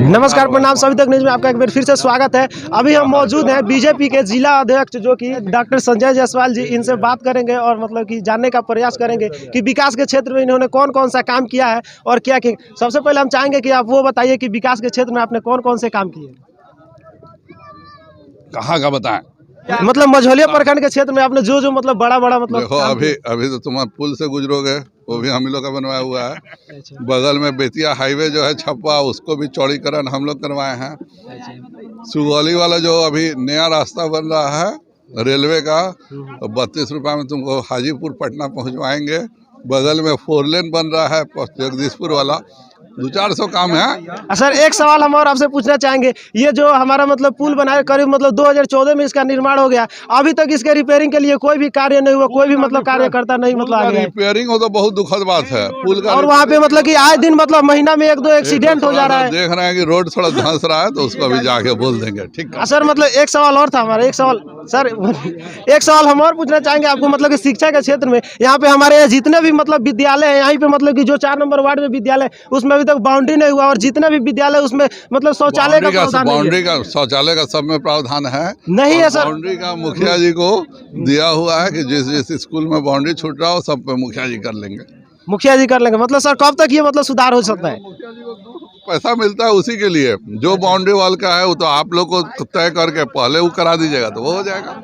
नमस्कार, प्रणाम। सभी तक न्यूज में आपका एक बार फिर से स्वागत है। अभी हम मौजूद हैं बीजेपी के जिला अध्यक्ष जो कि डॉक्टर संजय जायसवाल जी। इनसे बात करेंगे और मतलब कि जानने का प्रयास करेंगे कि विकास के क्षेत्र में इन्होंने कौन कौन सा काम किया है और क्या किया। सबसे पहले हम चाहेंगे कि आप वो बताइए कि विकास के क्षेत्र में आपने कौन कौन से काम किए। कहाँ का बताएं? मतलब मझौलिया प्रखंड के क्षेत्र में आपने जो जो मतलब बड़ा मतलब देखो, अभी तो तुम पुल से गुजरोगे, वो भी हम लोग का बनवाया हुआ है। अच्छा। बगल में बेतिया हाईवे जो है छपवा, उसको भी चौड़ीकरण हम लोग करवाए हैं। सुगौली वाला जो अभी नया रास्ता बन रहा है रेलवे का, 32 रुपये में तुमको हाजीपुर पटना पहुंचवाएंगे। बगल में 4 लेन बन रहा है जगदीशपुर वाला। 200-400 काम है। सर, एक सवाल हम और आपसे पूछना चाहेंगे। ये जो हमारा मतलब पुल बनाया करीब मतलब 2014 में इसका निर्माण हो गया, अभी तक इसके रिपेयरिंग के लिए कोई भी कार्य नहीं हुआ, कोई भी मतलब कार्यकर्ता नहीं मतलब आ गया। रिपेयरिंग हो तो बहुत दुखद बात है। पुल का और वहाँ पे मतलब कि आए दिन मतलब महीना में 1-2 एक्सीडेंट हो जा रहा है। देख रहे हैं कि रोड थोड़ा धंस रहा है, तो उसको अभी जाके बोल देंगे। ठीक है सर, मतलब एक सवाल और था हमारा। एक सवाल सर, एक सवाल हम और पूछना चाहेंगे आपको। मतलब कि शिक्षा के क्षेत्र में यहाँ पे हमारे जितने भी मतलब विद्यालय हैं, यहाँ पे मतलब कि जो 4 नंबर वार्ड में विद्यालय, उसमें अभी तक बाउंड्री नहीं हुआ। और जितने भी विद्यालय उसमें मतलब शौचालय का बाउंड्री का शौचालय का सब में प्रावधान है नहीं है सर। बाउंड्री का मुखिया जी को दिया हुआ है कि जिस जिस स्कूल में बाउंड्री छूट रहा हो सब पे मुखिया जी कर लेंगे। मुखिया जी कर लेंगे। मतलब सर, कब तक ये मतलब सुधार हो सकता है? पैसा मिलता है उसी के लिए। जो बाउंड्री वाल का है वो तो आप लोग को तय करके पहले वो करा दीजिएगा तो वो हो जाएगा।